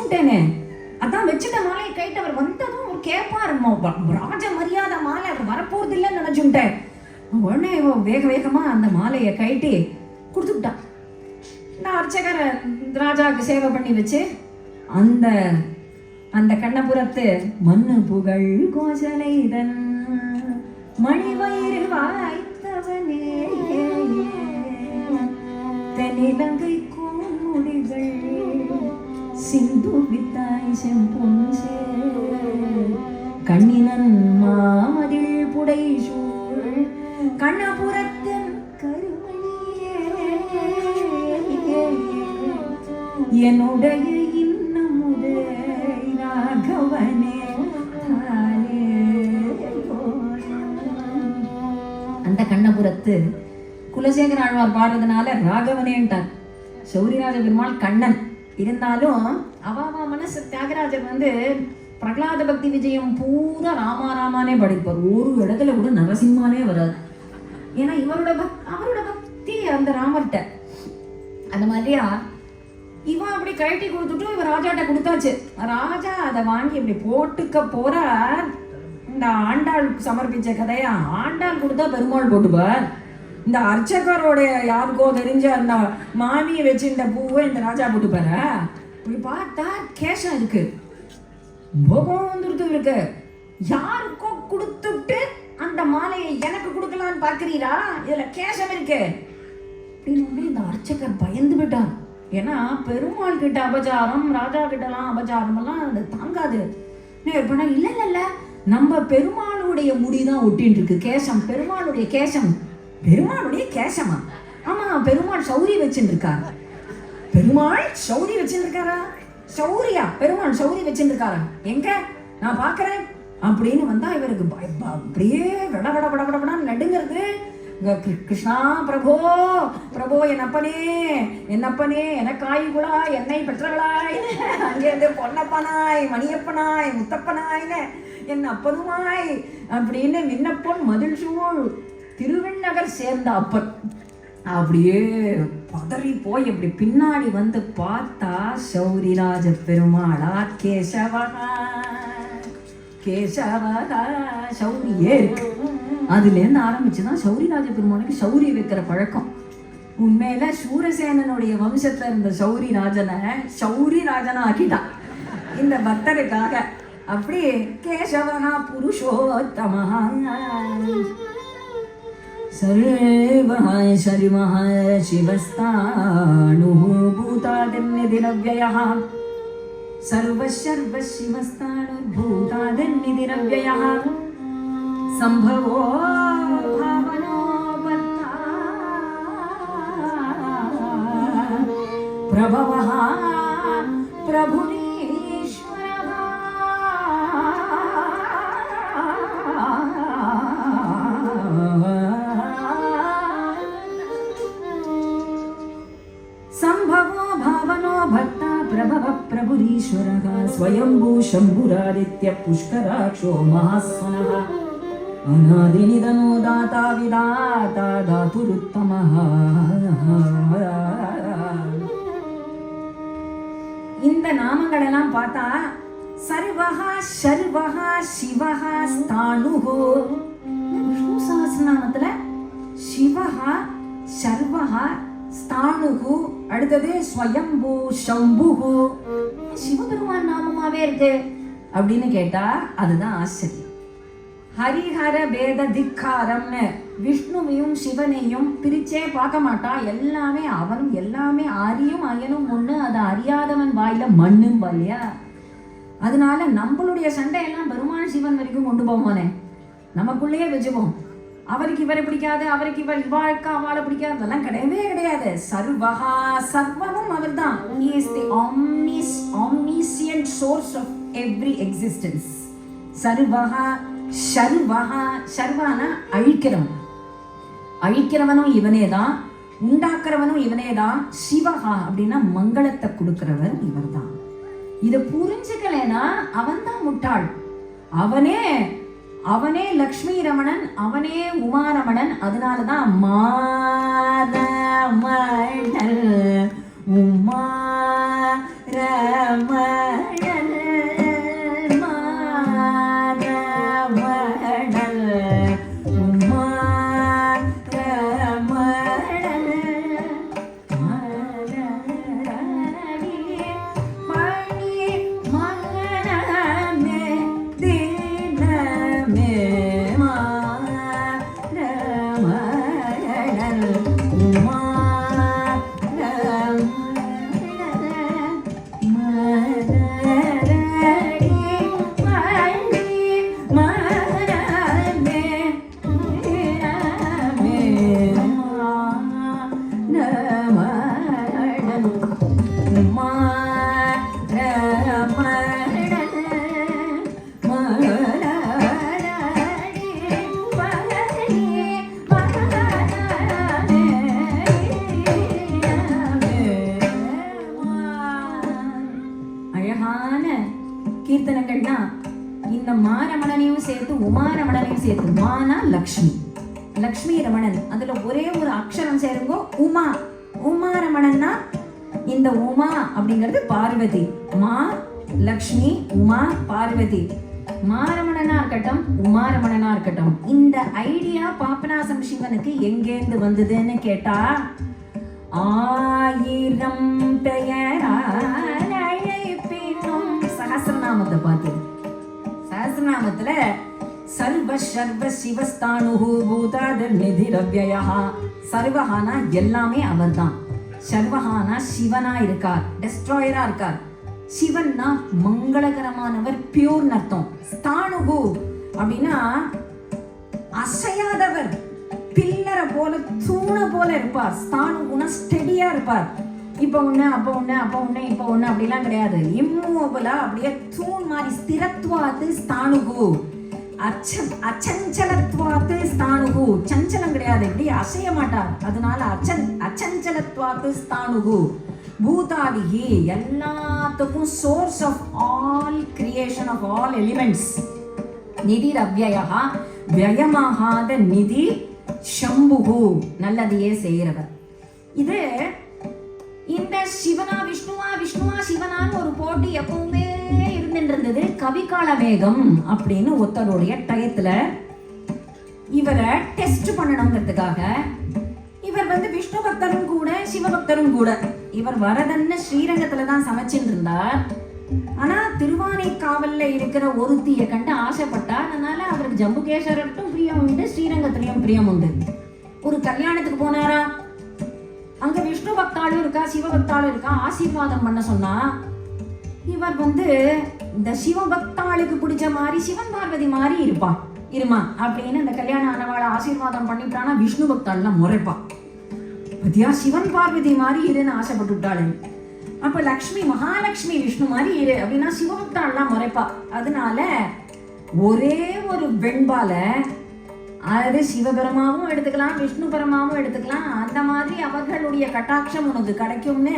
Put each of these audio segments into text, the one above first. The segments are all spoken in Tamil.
வச்சுட்டேனே, அதான் வச்சுட்ட மாலையை கைட்டு அவர் வந்ததும் ஒரு கேட்பாருமா, ராஜ மரியாதை மாலை அவர் வரப்போறது இல்லைன்னு நினைச்சுட்டேன். உடனே வேக வேகமா அந்த மாலையை கைட்டி கொடுத்துட்டான். நான் அர்ச்சகரை ராஜாவுக்கு சேவை பண்ணி வச்சு அந்த அந்த கண்ணபுரத்து மண்ணு புகழ் கோசலைதன் மணிவயிறு வாய்த்தவனே தென்னிலங்கை கோமுடிகள் சிந்து வித்தாய் செம்பொன்சே கண்ணினன் மாமதில் புடை சூழ் கண்ணபுரத்தின் கருமணியே என்னுடைய இன்னமுதே ராகவனே தானே. அந்த கண்ணபுரத்து குலசேகர ஆழ்வார் பாடுறதுனால ராகவனேன்ட்டார். சௌரிராஜ பெருமாள் கண்ணன் இருந்தாலும் அவாவா மனசு தியாகராஜர் பிரகலாத பக்தி விஜயம் பூரா ராமாராமானே படிப்பார். ஒரு இடத்துல கூட நரசிம்மானே வராது. ஏன்னா அவரோட பக்தி அந்த ராமர்கிட்ட. அந்த மாதிரியா இவன் அப்படி கழட்டி கொடுத்துட்டும் இவன் ராஜாட்ட கொடுத்தாச்சு. ராஜா அதை வாங்கி இப்படி போட்டுக்க போற இந்த ஆண்டாள் சமர்ப்பிச்ச கதையா ஆண்டாள் கொடுத்தா பெருமாள் போட்டுப்பார். இந்த அர்ச்சகரோடைய யாருக்கோ தெரிஞ்ச அந்த மாமியை வச்சு இந்த பூவை இந்த ராஜா போட்டுப்பார. இப்படி பார்த்தா கேஷம் இருக்கு, போகம் வந்துருத்து இருக்கு. யாருக்கோ கொடுத்துட்டு அந்த மாலையை எனக்கு கொடுக்கலான்னு பார்க்கிறீரா, இதுல கேஷம் இருக்கு அப்படின்னு இந்த அர்ச்சகர் பயந்து விட்டார். ஏன்னா பெருமாள் கிட்ட அபச்சாரம், ராஜா கிட்டலாம் அபச்சாரம் எல்லாம் அது தாங்காது. இல்ல இல்ல இல்ல, நம்ம பெருமாளுடைய முடிதான் ஒட்டின்னு இருக்கு கேசம். பெருமாளுடைய கேசம், பெருமாளுடைய கேசமா? ஆமா, பெருமாள் சௌரி வச்சுருக்காரு. பெருமாள் சௌரி வச்சுருக்காரா? சௌரியா? பெருமாள் சௌரி வச்சுருக்காரா? எங்க நான் பாக்குறேன் அப்படின்னு வந்தா இவருக்கு அப்படியே விட விட விட விட விட நடுங்கிறது. கிருஷ்ணா பிரபோ பிரபோ என்னப்பனே என்னப்பனே எனக்காய்குளா என்னை பெற்றவளாய் அங்கேருந்து பொன்னப்பனாய் மணியப்பனாய் முத்தப்பனாய்னு என் அப்பனுமாய் அப்படின்னு விண்ணப்பன் மதில் சூழ் திருவெண்ணகர் சேர்ந்த அப்பன். அப்படியே பதறி போய் இப்படி பின்னாடி வந்து பார்த்தா சௌரிராஜ பெருமாளா கேசவகா கேசவகா சௌரியே இருக்கு. அதுலேருந்து ஆரம்பிச்சுதான் சௌரிராஜ பெருமானுக்கு சௌரி வைக்கிற பழக்கம். உண்மையில சூரசேனனுடைய வம்சத்துல இருந்த சௌரி ராஜனா ஆக்கிட்டான் இந்த பக்தருக்காக. அப்படி கேசவகா புருஷோத்தமஹா சர்வஹ சர்வஹ சிவஸ்தானுஹ பூதாதிர்நிதிரவ்யயஹ சர்வசர்வ சிவஸ்தானுர்பூதாதிர்நிதிரவ்யயஹ சம்பவோ பாவனோ பர்த்தா பிரபவஹ பிரபுரீஸ்வரஹ சம்பவோ பாவனோ பக்தா பிரபவ பிரபுரீஸ்வரஹ ஸ்வயம்பூ சம்புராதித்ய புஷ்கராட்சோ மகாஸ்வனஹ அநாதிநிதனோ தாதா விதாதா தாதுருத்தமஹ. இந்த நாமங்கள் எல்லாம் பார்த்தா சர்வஹா சர்வஹா சிவஹா ஸ்தானுஹோ. விஷ்ணு சஹஸ்ரநாமத்துல சிவஹா சர்வஹா ஸ்தானுஹு, அடுத்தது ஸ்வயம்பூ சம்புஹு. சிவபெருமான் நாமமாவே இருக்கு அப்படின்னு கேட்டா அதுதான் ஆச்சரியம். ஹரிஹர பேத திக்காரம்னு விஷ்ணுவையும் சிவனையும் பிரிச்சே பார்க்க மாட்டா. எல்லாமே அவனும், எல்லாமே ஆரியும் அயனும் ஒண்ணு. அதை அறியாதவன் வாயில மண்ணும் இல்லையா? அதனால நம்மளுடைய சண்டையெல்லாம் பெருமாள் சிவன் வரைக்கும் கொண்டு போவோனே, நமக்குள்ளேயே வச்சுப்போம். அவருக்கு இவரை பிடிக்காது, அவருக்கு இவாளுக்கு அவளை பிடிக்காது, அதெல்லாம் கிடையவே கிடையாது. சர்வஹா சர்வமும் அவர் தான். He is the omniscient source of every existence. சர்வஹா சர்வஹா, சர்வானா அழிக்கிறவன், அழிக்கிறவனும் இவனே தான், உண்டாக்குறவனும் இவனே தான். சிவஹா அப்படின்னா மங்களத்தை கொடுக்கிறவர் இவர் தான். இதை புரிஞ்சுக்கலனா அவன் தான் முட்டாள். அவனே லக்ஷ்மி ரமணன், அவனே உமாரமணன். அதனாலதான் மாரமணன் உமாரமணன் கீர்த்தனங்கள்னா இந்த மாரமணனையும் சேர்த்து உமாரமணனையும் சேர்த்து, மானா லக்ஷ்மி, லக்ஷ்மி ரமணன், அதுல ஒரே ஒரு அக்ஷரம் சேருங்கோ உமா. உமாரமணன்னா இந்த உமா அப்படிங்கிறது பார்வதி. மா லக்ஷ்மி, உமா பார்வதி. மாரமணனா இருக்கட்டும் உமாரமணனா இருக்கட்டும், இந்த ஐடியா பாபநாசம் சிவனுக்கு எங்கேந்து வந்ததுன்னு கேட்டா, 1000 பெயரால் அழைப்பினும் சகஸ்ரநாமத்தை பார்த்தது. சகஸ்ரநாமத்துல சர்வ சர்வ சிவஸ்தானுஹு பூதாதர் நிதிரவ்யயா. சர்வஹானா எல்லாமே அவர் தான். சர்வஹானா சிவனா இருக்கார், டெஸ்ட்ராயரா இருக்கார். சிவன்னா மங்களகரமானவர், பியூர் அர்த்தம். ஸ்தானுகு அப்படின்னா அசையாதவர், பில்லரை போல தூண போல இருப்பார். ஸ்தானுகுனா ஸ்டெடியா இருப்பார். இப்ப ஒண்ணு அப்ப ஒண்ணு அப்ப ஒண்ணு இப்ப ஒண்ணு அப்படிலாம் கிடையாது. இம்மூவபிளா அப்படியே தூண் மாதிரி. ஸ்திரத்வாத்து ஸ்தானுகு, அச்சஞ்சலத்வாத்து ஸ்தானுகு. சஞ்சலம் கிடையாது, இப்படி அசைய மாட்டார். அதனால அச்சஞ்சலத்வாத்து ஸ்தானுகு. பூதாதிகி எல்லாத்துக்கும் source of all creation of all elements. நிதிர் அவ்யயா, வியயமாகாத நிதி. சம்புகு நல்லதையே செய்கிறவர். இது இந்த சிவனா விஷ்ணுவா விஷ்ணுவா சிவனான்னு ஒரு போட்டி எப்பவுமே இருந்துட்டு. கவிகால வேகம் அப்படின்னு ஒருத்தருடைய டயத்துல இவரை டெஸ்ட் பண்ணணுங்கிறதுக்காக இவர் விஷ்ணு பக்தரும் கூட சிவபக்தரும் கூட. இவர் வரதன்னு ஸ்ரீரங்கத்துலதான் சமைச்சுட்டு இருந்தார். ஆனா திருவானைக்காவல்ல இருக்கிற ஒருத்திய கண்டு ஆசைப்பட்டார். அதனால அவருக்கு ஜம்புகேஸ்வரர்ட்டும் பிரியம் உண்டு, ஸ்ரீரங்கத்திலையும் பிரியம் உண்டு. ஒரு கல்யாணத்துக்கு போனாரா, அங்க விஷ்ணு பக்தாலும் இருக்கா சிவபக்தாலும் இருக்கா. ஆசீர்வாதம் பண்ண சொன்னா இவர் இந்த சிவபக்தாளுக்கு பிடிச்ச மாதிரி சிவன் பார்வதி மாதிரி இருமா அப்படின்னு அந்த கல்யாணம் ஆனவாளை ஆசீர்வாதம் பண்ணிட்டானா விஷ்ணு பக்தாள்லாம் முறைப்பா. பத்தியா, சிவன் பார்வதி மாதிரி இருன்னு ஆசைப்பட்டு விட்டாளு. அப்ப லக்ஷ்மி மகாலட்சுமி விஷ்ணு மாதிரி இரு அப்படின்னா சிவபக்தாள்லாம் முறைப்பா. அதனால ஒரே ஒரு வெண்பால அது சிவபெருமாவும் எடுத்துக்கலாம் விஷ்ணு பெருமாவும் எடுத்துக்கலாம். அந்த மாதிரி அவர்களுடைய கட்டாட்சம் உனக்கு கிடைக்கும்னு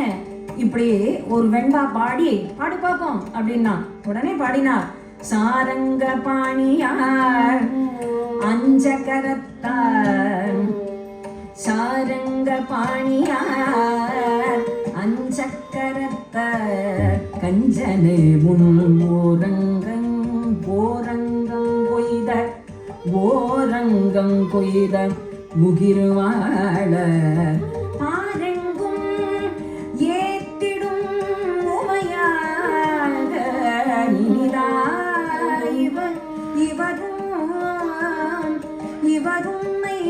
இப்படி ஒரு வெண்பா பாடி பாடு பார்ப்போம் அப்படின்னா உடனே பாடினார். சாரங்க பாணியார் அஞ்சகரத்தார், சாரங்க பாணியார் அஞ்சக்கரத்தார், கஞ்சனே முன் ஓரங்கம் போரங்கம் கொய்த ஓரங்கம் கொய்த முகிர்வாழ ஆரெங்கும் ஏத்திடும் உமையாக இவரும்மை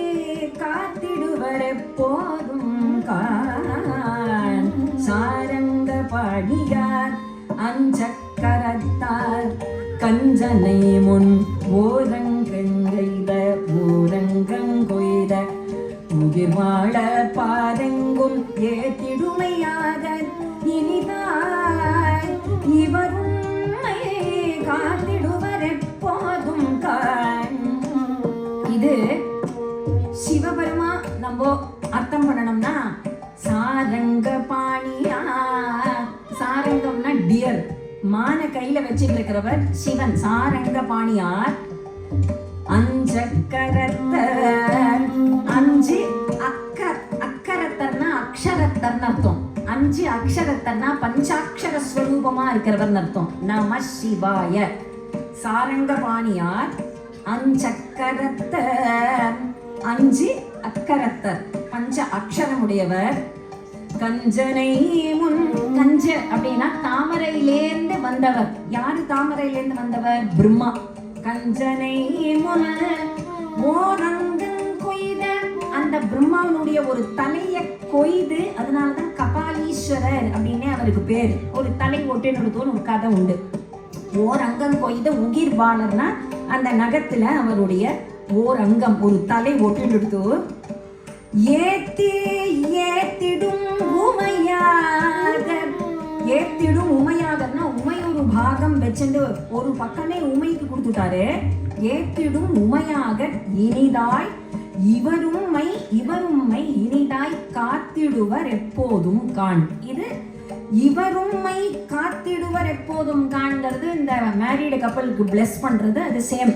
காத்திடுவர் எப்போதும் காண். சாரங்க பாடியார் அஞ்சக்கரத்தார், கஞ்சனை முன் ஓரங்கெய்த ஓரங்கொய்த முகிர்வாழ பாரெங்கும் ஏத்திடுமையாக இனிதாய் இவரும்மை காத்திடுவர் எப்போதும் காண். இது சிவபெருமா நம்ம அர்த்தம் பண்ணணும்னா சாரங்க பாணியா. சாரங்கம்னா டியர், மான கையில வச்சுட்டு இருக்கிறவர் சிவன். சாரங்க பாணியார் அஞ்சக்கரத்தர், அஞ்சு அக்கரத்தர்னா அக்ஷரத்தர்னு அர்த்தம். 5 அக்ஷரத்தன்னா பஞ்சாட்சர ஸ்வரூபமா இருக்கிறவர் அர்த்தம். நம சிவாய. சாரங்கபாணியார் 5 அக்கரத்தர், 5 அக்கரத்தர், 5 அக்ஷரமுடையவர். கஞ்சனை முன், கஞ்ச அப்படின்னா தாமரையிலேந்து வந்தவர். யாரு தாமரையிலேந்து வந்தவர்? பிரம்மா. கஞ்சனை முன் ஓரங்கன் கொய்த, அந்த பிரம்மாவனுடைய ஒரு தலைய கொய்து, அதனாலதான் கபாலீஸ்வரர் அப்படின்னு அவருக்கு பேரு. ஒரு தலை ஒட்டினோட ஒரு கதை உண்டு. ஓர் அங்கம் கொய்த உகிர்வாளர்னா அந்த நகத்துல அவருடைய ஓர் அங்கம், ஒரு தலை ஒட்டினெடுத்து ஏத்திடும் உமையாகர். ஏத்திடும் உமையாகர்னா உமை ஒரு பாகம் வச்சுட்டு ஒரு பக்கமே உமைக்கு கொடுத்துட்டாரு. ஏத்திடும் உமையாகர் இனிதாய் இவரும்மை இனிதாய் காத்திடுவர் எப்போதும் காண். இது இவரும்மை காத்திடுவர் எப்போதும் காண்கிறது இந்த மேரீடு கப்பலுக்கு பிளஸ் பண்றது. அது சேம்.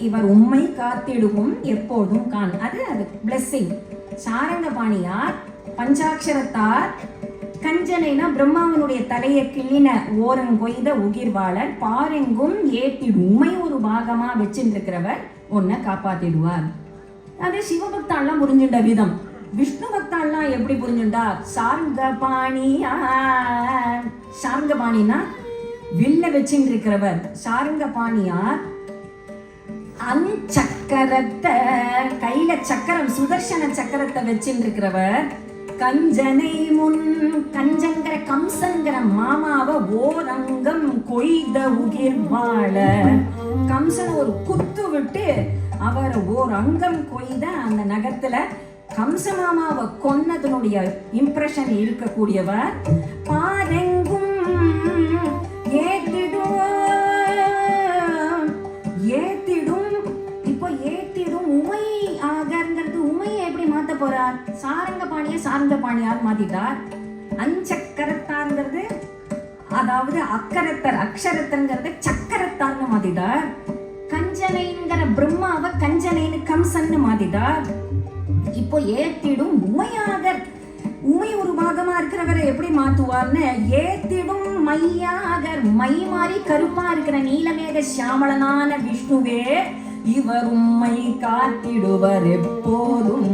இவர் உண்மை காத்திடுவும் எப்போதும் காண், அது பிளெஸிங். சாரங்கபாணியார் பஞ்சாட்சரத்தார். கஞ்சனைனா பிரம்மாவனுடைய தலையை கிள்ளின ஓரங்கொய்த உகிர்வாளர். பாரெங்கும் ஏத்திடும் உமை ஒரு பாகமா வச்சுருக்கிறவர் உன்னை காப்பாத்திடுவார். அது சிவபக்தாலாம் புரிஞ்சுட்ட விதம். விஷ்ணு பக்தாலாம் எப்படி புரிஞ்சுட்டா? சாரங்கபாணியார். சாரங்கபாணினா வில்ல வச்சுட்டு இருக்கிறவர். சாரங்கபாணியார் அஞ்சக்கரத்தை, கையில சக்கரம் சுதர்சன சக்கரத்தை வச்சுட்டு இருக்கிறவர். கஞ்சனை முன், கஞ்சங்கிற கம்சங்கிற மாமாவை ஓரங்கம் கொய்த உகிர்வாள. கம்சன் ஒரு குத்து விட்டு அவர் ஓர் அங்கம் கொய்த அந்த நகத்துல கம்ச மாமாவை கொன்னதனுடைய இம்ப்ரெஷன் இருக்கக்கூடியவர். பாரெங்கும் ஏத்திடும். இப்போ ஏத்திடும் உமை ஆகங்கிறது உமையை எப்படி மாத்த போறார்? சாரங்கபாணியார் மாத்திட்டார். அஞ்சக்கரத்தார்ங்கிறது அதாவது அக்கரத்தர், அக்ஷரத்தங்கிறத சக்கரத்தார்னு மாத்திட்டார். கஞ்சனைங்கிற பிரம்மாவை கஞ்சனைன்னு கம்சன்னு மாத்திட்டார். இப்போ ஏத்திடும் உமையாகர், உமை ஒரு பாகமா இருக்கிறவரை எப்படி மாத்துவார்னு ஏத்திடும் மையாகர், மை மாறி கருப்பா இருக்கிற நீலமேக சியாமளனான விஷ்ணுவே இவர் உம்மை காத்திடுவர் எப்போதும்